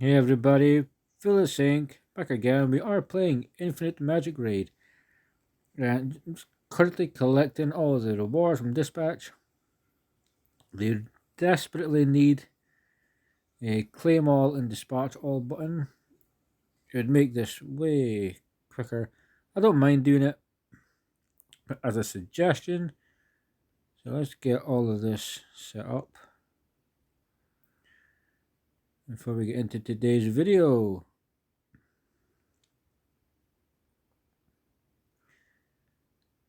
Hey everybody, Vilisink back again. We are playing Infinite Magicraid and currently collecting all the rewards from Dispatch. They desperately need a claim all and dispatch all button. It would make this way quicker. I don't mind doing it, but as a suggestion, so let's get all of this set up before we get into today's video.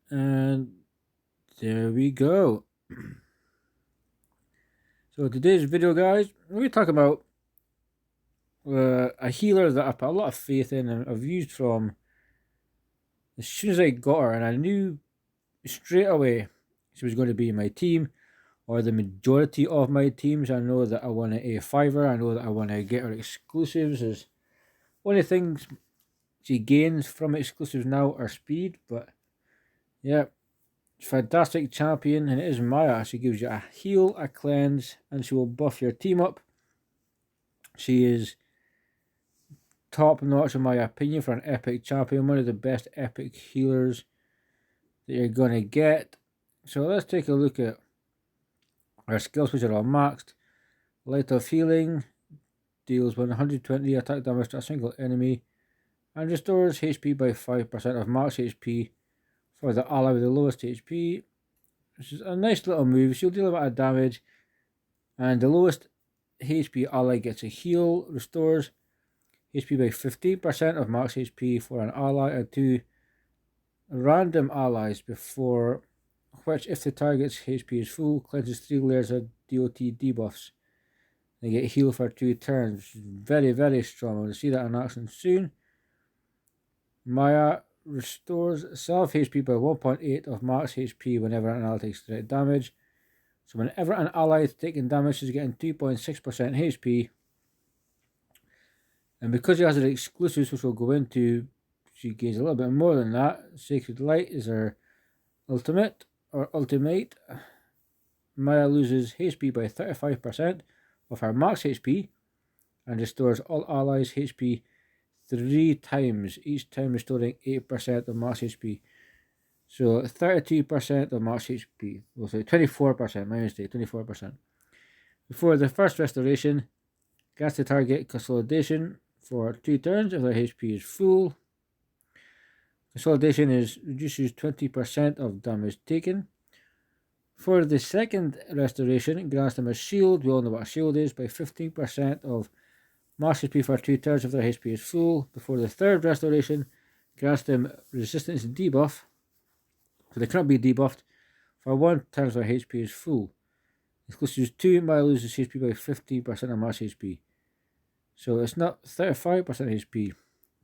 And there we go. So today's video, guys, we're talking about a healer that I put a lot of faith in and I've used from as soon as I got her, and I knew straight away she was going to be in my team or the majority of my teams. I know that I want to A5 her, I know that I want to get her exclusives. As one of the things she gains from exclusives now are speed, but yeah, fantastic champion, and it is Maya. She gives you a heal, a cleanse, and she will buff your team up. She is top notch in my opinion for an epic champion, one of the best epic healers that you're gonna get. So let's take a look at our skills, which are all maxed. Light of Healing deals 120 attack damage to a single enemy and restores HP by 5% of max HP for the ally with the lowest HP, which is a nice little move. She'll deal a bit of damage, and the lowest HP ally gets a heal, restores HP by 15% of max HP for an ally and 2 random allies, before which, if the target's HP is full, cleanses 3 layers of DOT debuffs. They get healed for 2 turns. Very, very strong. We'll see that in action soon. Maya restores self HP by 1.8 of max HP whenever an ally takes direct damage. So whenever an ally is taking damage, she's getting 2.6% HP. And because she has her exclusives, which we'll go into, she gains a little bit more than that. Sacred Light is her ultimate. Maya loses HP by 35% of her max HP and restores all allies' HP 3 times, each time restoring 8% of max HP. So 32% of max HP. We'll say 24%, my mistake, 24%. Before the first restoration, grants the target consolidation for 2 turns if their HP is full. Consolidation reduces 20% of damage taken. For the second restoration, it grants them a shield. We all know what a shield is, by 15% of max HP for 2 turns if their HP is full. Before the third restoration, grants them resistance debuff, so they cannot be debuffed for 1 turn if their HP is full. Exclusives 2, Maya loses HP by 15% of max HP. So it's not 35% HP,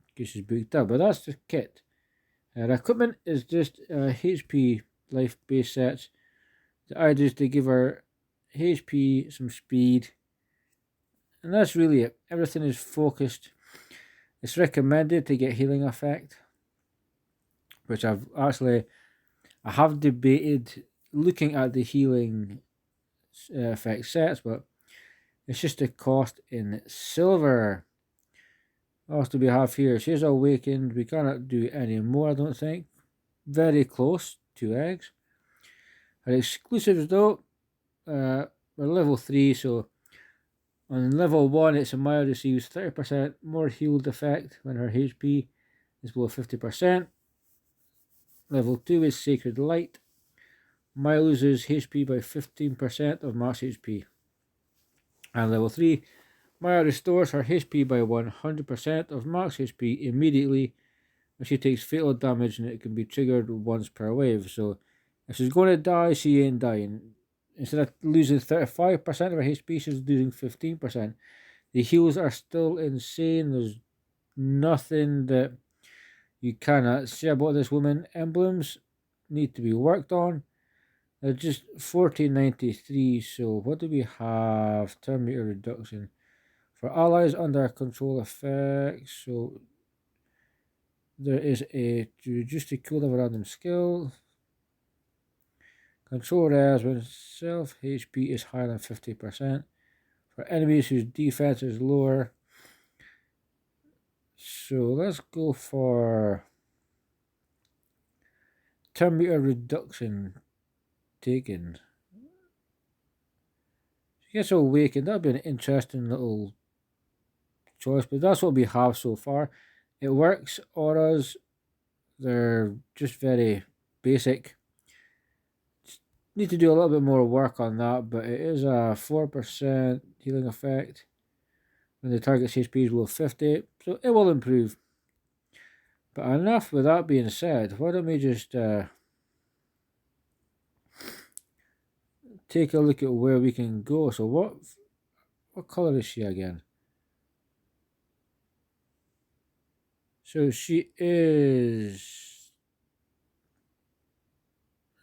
because she's booked up, but that's the kit. Her equipment is just HP life base sets. The idea is to give her HP, some speed, and that's really it. Everything is focused. It's recommended to get healing effect, which I have debated looking at the healing effect sets, but it's just a cost in silver. What else do we have here? She's awakened. We cannot do any more, I don't think. Very close, 2 eggs. Her exclusives though, we're level 3, so on level 1 it's a Maya receives 30% more healed effect when her HP is below 50%. Level 2 is Sacred Light. Maya loses HP by 15% of max HP. And level 3, Maya restores her HP by 100% of max HP immediately when she takes fatal damage, and it can be triggered once per wave. So if she's going to die, she ain't dying. Instead of losing 35% of her HP, she's losing 15%. The heals are still insane. There's nothing that you cannot say about this woman. Emblems need to be worked on. They're just 1493. So what do we have? Turn meter reduction. For allies under control effects, so there is a to reduce the cooldown of a random skill. Control rares when self HP is higher than 50%. For enemies whose defense is lower, So let's go for turn meter reduction taken. She gets awakened. That'd be an interesting little choice, but that's what we have so far. It works. Auras, they're just very basic. Need to do a little bit more work on that, but it is a 4% healing effect when the target's HP is below 50, so it will improve. But enough with that being said, why don't we just take a look at where we can go. So what color is she again? So she is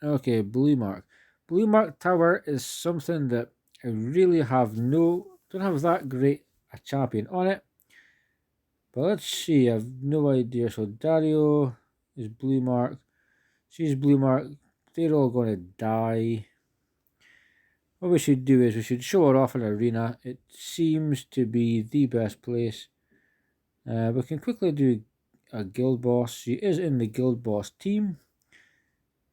okay, Blue Mark. Blue Mark Tower is something that I really don't have that great a champion on it. But let's see, I have no idea. So Dario is Blue Mark. She's Blue Mark. They're all going to die. What we should do is we should show her off in arena. It seems to be the best place. We can quickly do a guild boss. She is in the guild boss team.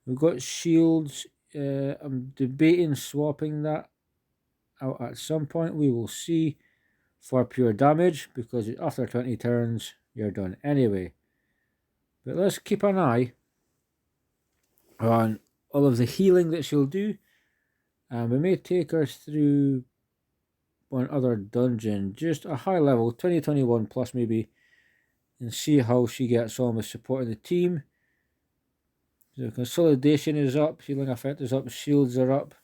We've got shields. I'm debating swapping that out at some point. We will see for pure damage, because after 20 turns you're done anyway. But let's keep an eye on all of the healing that she'll do, and we may take her through one other dungeon, just a high level 2021 plus maybe, and see how she gets on with supporting the team. So consolidation is up, healing effect is up, shields are up.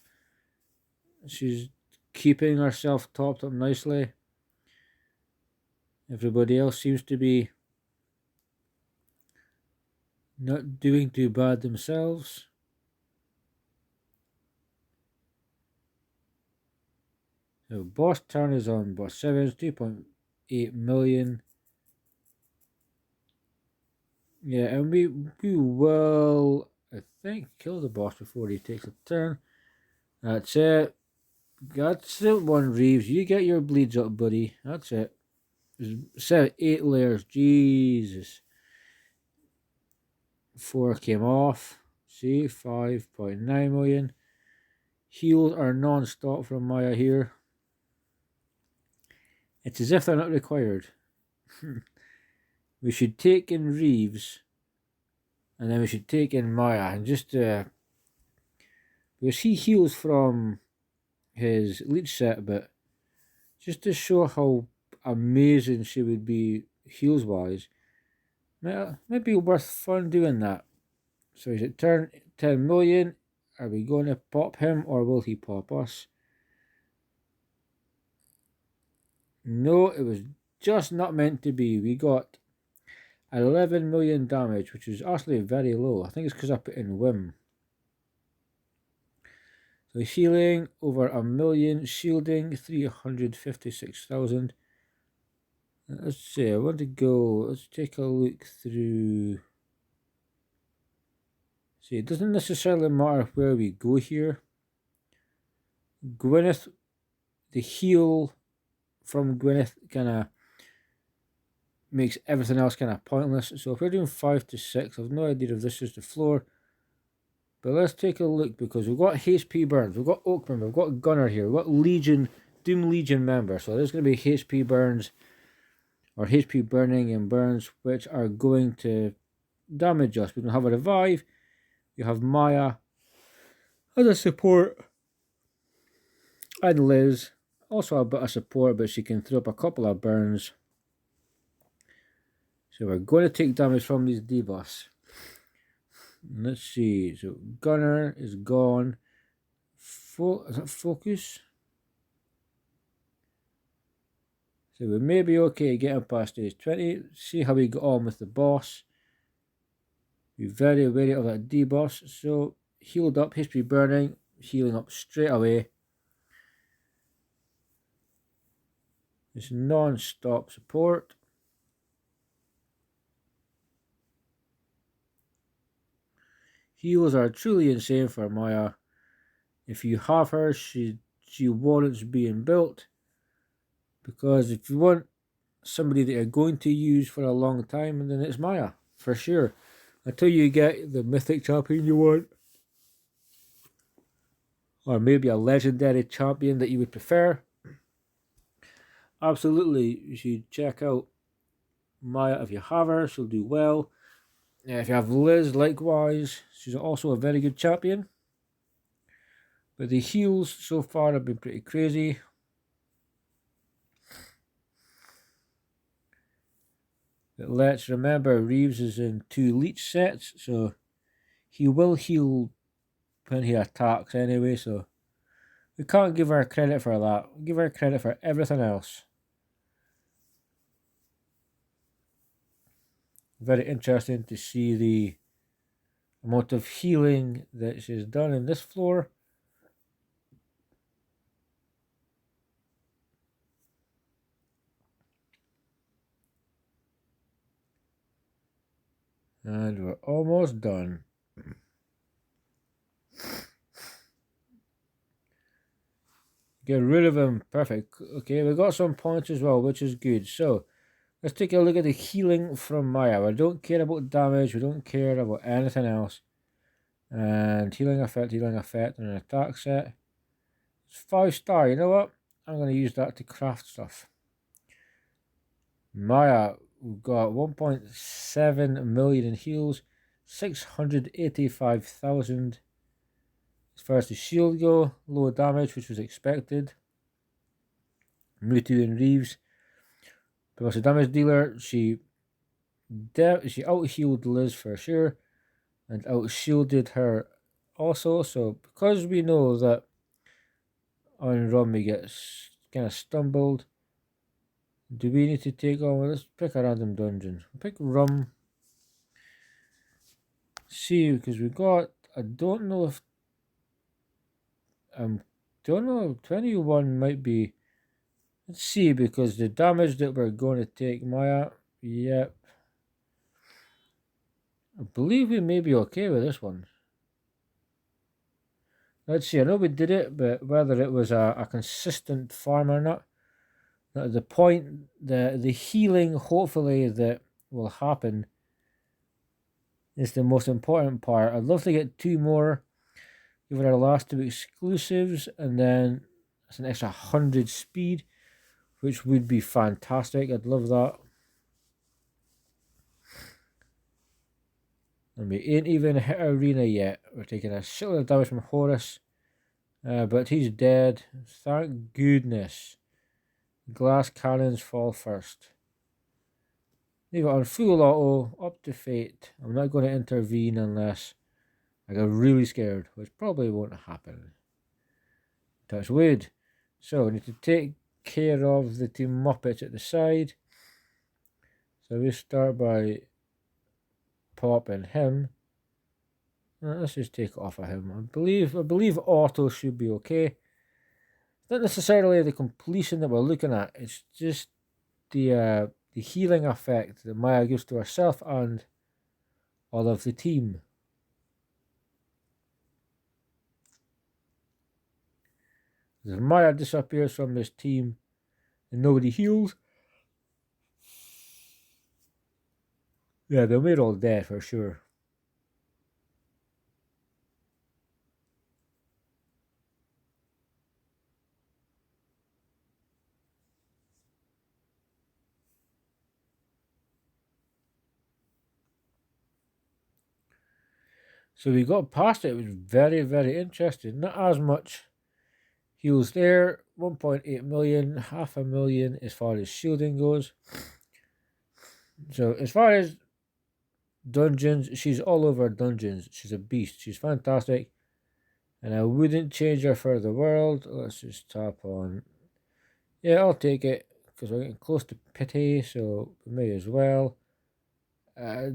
She's keeping herself topped up nicely. Everybody else seems to be not doing too bad themselves. So boss turn is on boss 7, 2.8 million. Yeah, and we will, I think, kill the boss before he takes a turn. That's it. That's it, one Reeves. You get your bleeds up, buddy. That's it. 8 layers. Jesus. 4 came off. See, 5.9 million. Heals are non-stop from Maya here. It's as if they're not required. We should take in Reeves, and then we should take in Maya, and just because he heals from his leech set, but just to show how amazing she would be heals wise, might be worth fun doing that. So is it turn 10 million? Are we going to pop him, or will he pop us? No, it was just not meant to be. We got 11 million damage, which is actually very low. I think it's because I put in Whim. So healing over 1 million, shielding 356,000. Let's see, I want to go, let's take a look through. See, it doesn't necessarily matter where we go here. Gwyneth, the heal from Gwyneth kind of makes everything else kind of pointless. So if we're doing 5 to 6, I've no idea if this is the floor. But let's take a look, because we've got HP Burns, we've got Oakman, we've got Gunner here, we've got Legion, Doom Legion member. So there's going to be HP Burns, or HP Burning and Burns, which are going to damage us. We can have a revive. You have Maya as a support, and Liz, also a bit of support, but she can throw up a couple of burns. So we're going to take damage from these debuffs. Let's see. So Gunner is gone. Is that focus? So we may be okay getting past stage 20. See how we got on with the boss. Be very wary of that debuff. So healed up, history burning, healing up straight away. It's non-stop support. Heals are truly insane for Maya. If you have her, she warrants being built. Because if you want somebody that you're going to use for a long time, and then it's Maya, for sure. Until you get the mythic champion you want. Or maybe a legendary champion that you would prefer. Absolutely, you should check out Maya if you have her. She'll do well. If you have Liz, likewise, she's also a very good champion. But the heals so far have been pretty crazy. But let's remember, Reeves is in 2 leech sets, so he will heal when he attacks anyway, so we can't give her credit for that. We give her credit for everything else. Very interesting to see the amount of healing that she's done in this floor. And we're almost done. Get rid of him. Perfect. Okay, we got some points as well, which is good. So, let's take a look at the healing from Maya. We don't care about damage. We don't care about anything else. And healing effect, and an attack set. It's 5-star. You know what? I'm going to use that to craft stuff. Maya, we've got 1.7 million in heals. 685,000. As far as the shield go, low damage, which was expected. Mewtwo and Reeves. But as a damage dealer, she out-healed Liz for sure, and out-shielded her also. So because we know that on Rum we get kind of stumbled, do we need to take on? Well, let's pick a random dungeon. Pick Rum. See, because we got. I don't know if. Don't know. 21 might be. Let's see, because the damage that we're going to take, Maya. Yep. I believe we may be okay with this one. Let's see, I know we did it, but whether it was a consistent farm or not, the point, the healing, hopefully, that will happen is the most important part. I'd love to get 2 more, give it our last 2 exclusives, and then it's an extra 100 speed, which would be fantastic. I'd love that. And we ain't even hit Arena yet. We're taking a shitload of damage from Horus. But he's dead. Thank goodness. Glass cannons fall first. Leave it on full auto, up to fate. I'm not going to intervene unless I get really scared, which probably won't happen. Touch wood. So we need to take care of the 2 Muppets at the side. So we start by popping him. Let's just take it off of him. I believe auto should be okay. It's not necessarily the completion that we're looking at. It's just the healing effect that Maya gives to herself and all of the team. If Maya disappears from this team and nobody heals, yeah, they're all dead for sure. So we got past it. It was very, very interesting. Not as much heals there. 1.8 million, 500,000 as far as shielding goes. So as far as dungeons, she's all over dungeons. She's a beast. She's fantastic. And I wouldn't change her for the world. Let's just tap on. Yeah, I'll take it. Because we're getting close to pity, so we may as well.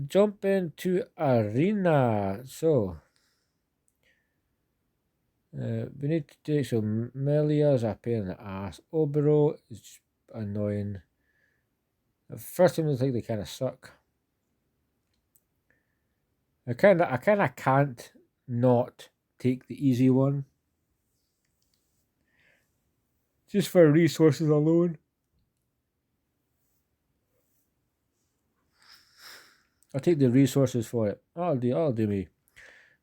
Jump into Arena. So, we need to take some Melia's a pain in the ass. Obero is annoying. At first time I think they kind of suck. I kind of can't not take the easy one. Just for resources alone. I'll take the resources for it. I'll do me.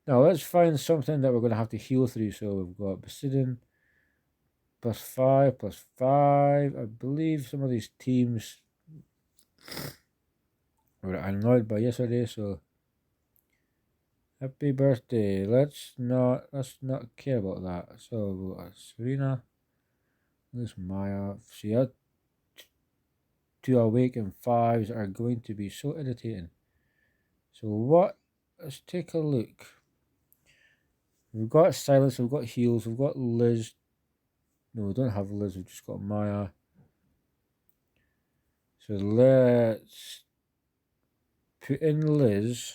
Now let's find something that we're going to have to heal through. So we've got Basidian +5, +5. I believe some of these teams were annoyed by yesterday, so happy birthday. Let's not care about that. So we've got Serena. There's Maya. See, that 2 awake and 5s are going to be so irritating. So what? Let's take a look. We've got Silence, we've got Heals, we've got Liz. No, we don't have Liz, we've just got Maya. So let's put in Liz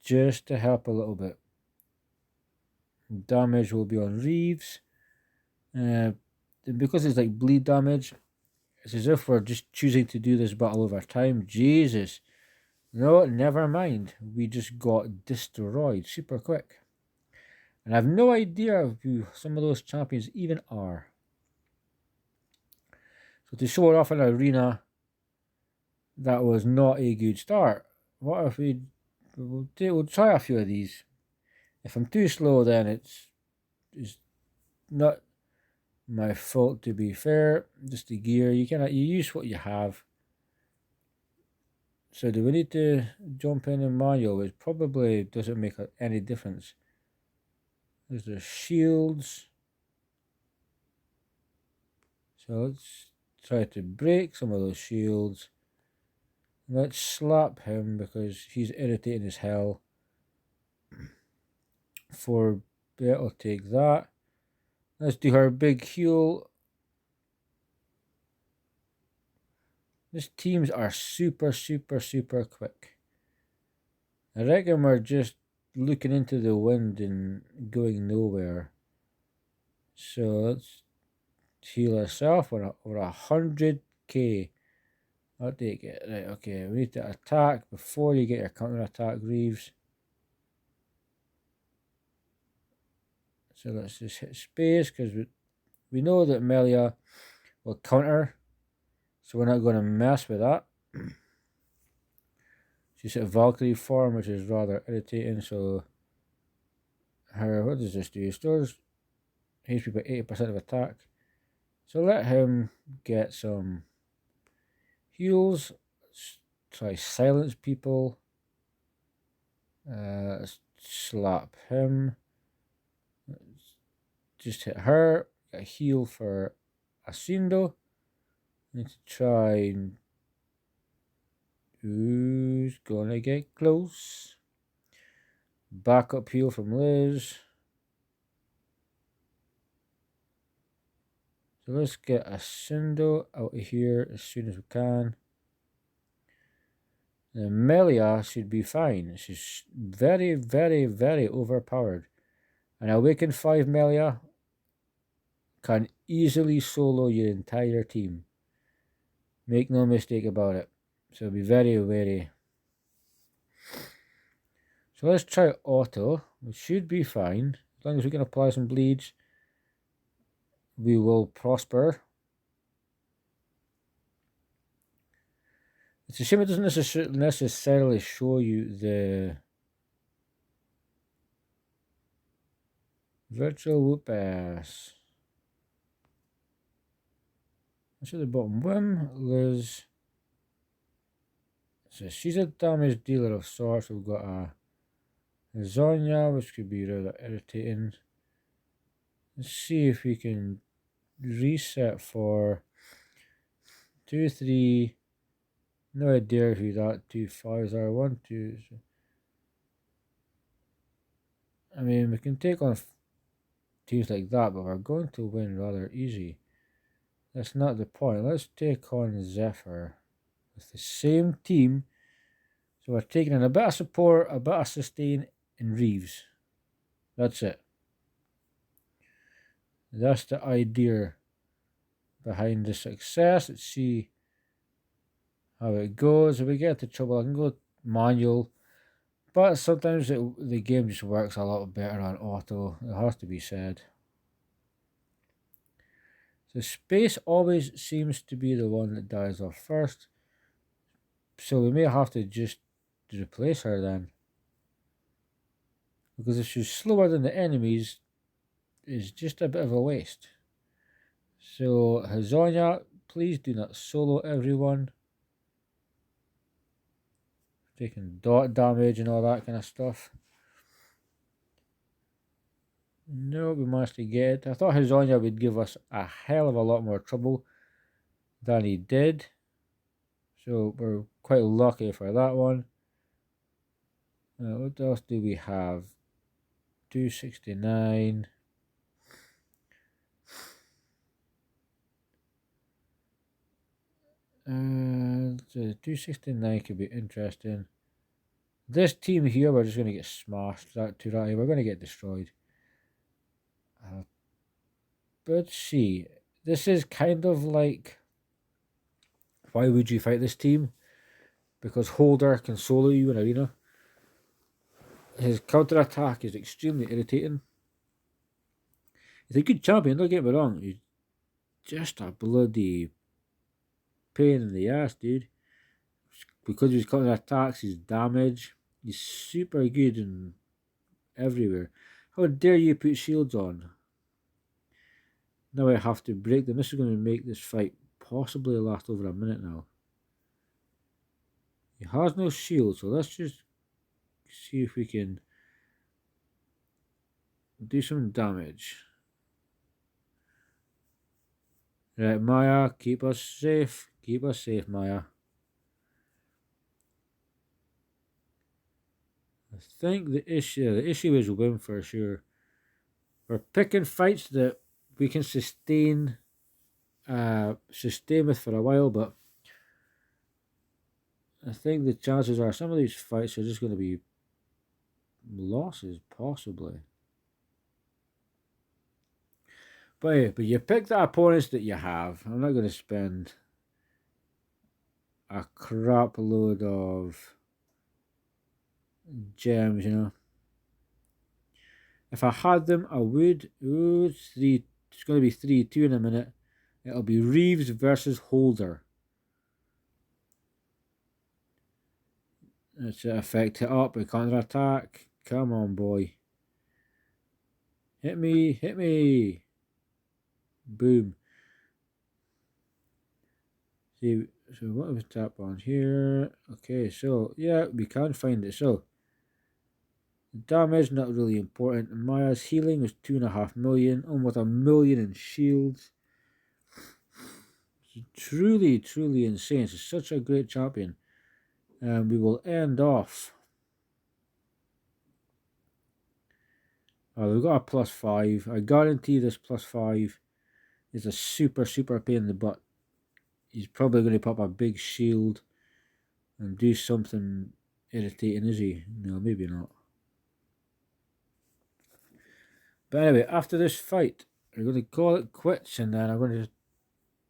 just to help a little bit. Damage will be on Reeves. Because it's like bleed damage, it's as if we're just choosing to do this battle over time. Jesus. No, never mind. We just got destroyed super quick. And I have no idea who some of those champions even are. So to show it off in an arena, that was not a good start. What if we'll try a few of these. If I'm too slow, then it's not my fault, to be fair. Just the gear, you use what you have. So do we need to jump in manual, which probably doesn't make any difference. There's the shields. So let's try to break some of those shields. Let's slap him because he's irritating as hell. 4-bit, I'll take that. Let's do her big heal. These teams are super quick. I reckon we're just looking into the wind and going nowhere. So let's heal ourselves. We're over 100k. I'll take it. Right, okay, we need to attack before you get your counter attack, Reeves. So let's just hit space because we know that Melia will counter. So we're not going to mess with that. She's at Valkyrie form, which is rather irritating. So what does this do? Stores HP by 80% of attack. So let him get some heals. Let's try silence people. Let's slap him. Let's just hit her. Get a heal for Asindo. Need to try and who's gonna get close? Backup heal from Liz. So let's get Asindo out of here as soon as we can. And Melia should be fine. She's very overpowered. An Awakened 5 Melia can easily solo your entire team. Make no mistake about it. So be very wary. So let's try auto. It should be fine. As long as we can apply some bleeds, we will prosper. It's a shame it doesn't necessarily show you the virtual whoop ass. Let's at the bottom. Whim, Liz. So she's a damage dealer of sorts. We've got a Zonya, which could be rather irritating. Let's see if we can reset for 2, 3. No idea who that 2 5s are. 1, 2. I mean, we can take on teams like that, but we're going to win rather easy. That's not the point. Let's take on Zephyr with the same team. So we're taking in a bit of support, a bit of sustain, and Reeves. That's it. That's the idea behind the success. Let's see how it goes. If we get into trouble, I can go manual. But sometimes the game just works a lot better on auto. It has to be said. So space always seems to be the one that dies off first. So we may have to just replace her then. Because if she's slower than the enemies, it's just a bit of a waste. So Hazonia, please do not solo everyone. Taking dot damage and all that kind of stuff. No, we managed to get it. I thought Hazonia would give us a hell of a lot more trouble than he did. So we're quite lucky for that one. What else do we have? 269. And 269 could be interesting. This team here, we're just going to get smashed. That Turati, we're going to get destroyed. But see, this is kind of like, why would you fight this team? Because Holder can solo you in arena. His counter attack is extremely irritating. He's a good champion, don't get me wrong. He's just a bloody pain in the ass, dude. Because of his counter attacks, his damage, he's super good in everywhere. How dare you put shields on? Now I have to break them. This is going to make this fight possibly last over a minute now. He has no shield, so let's just see if we can do some damage. Right, Maya, keep us safe. Keep us safe, Maya. I think the issue is win for sure. We're picking fights that we can sustain with for a while, but I think the chances are some of these fights are just going to be losses, possibly. But you pick the opponents that you have. I'm not going to spend a crap load of gems, you know. If I had them, I would. Ooh, it's going to be 3-2 in a minute. It'll be Reeves versus Holder. Let's effect it up with counter attack. Come on, boy. Hit me, hit me. Boom. See, so what was tap on here? Okay, so yeah, we can find it. So damage not really important. Maya's healing was 2.5 million, almost 1 million in shields. It's truly, truly insane. It's such a great champion. And we will end off. We've got a +5. I guarantee this +5 is a super, super pain in the butt. He's probably going to pop a big shield and do something irritating, is he? No, maybe not. But anyway, after this fight, we're going to call it quits, and then I'm going to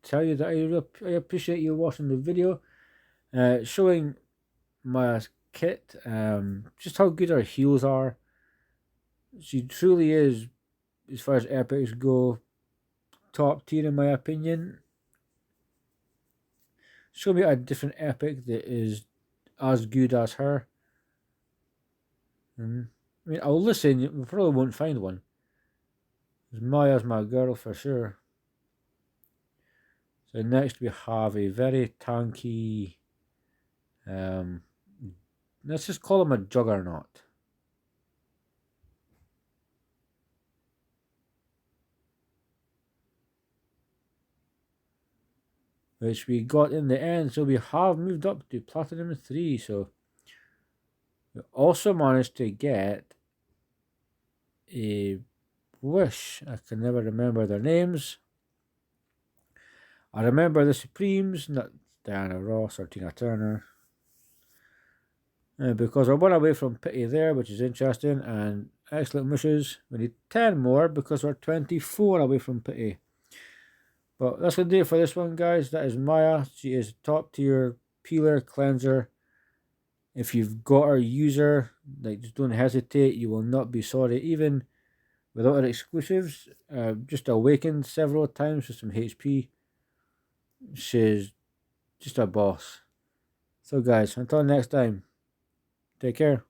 tell you that I appreciate you watching the video, showing my kit, just how good our heals are. She truly is, as far as epics go, top tier in my opinion. Show me a different epic that is as good as her. I mean, I'll listen, we probably won't find one. Maya's my girl for sure. So next we have a very tanky, let's just call him a juggernaut. Which we got in the end, so we have moved up to Platinum 3, so we also managed to get a Wish. I can never remember their names. I remember the Supremes, not Diana Ross or Tina Turner. Because I went away from Pity there, which is interesting, and excellent wishes. We need 10 more because we're 24 away from Pity. But that's going to do it for this one, guys. That is Maya. She is top tier peeler, cleanser. If you've got her user, like, just don't hesitate. You will not be sorry. Even without her exclusives, just awakened several times with some HP. She's just a boss. So guys, until next time, take care.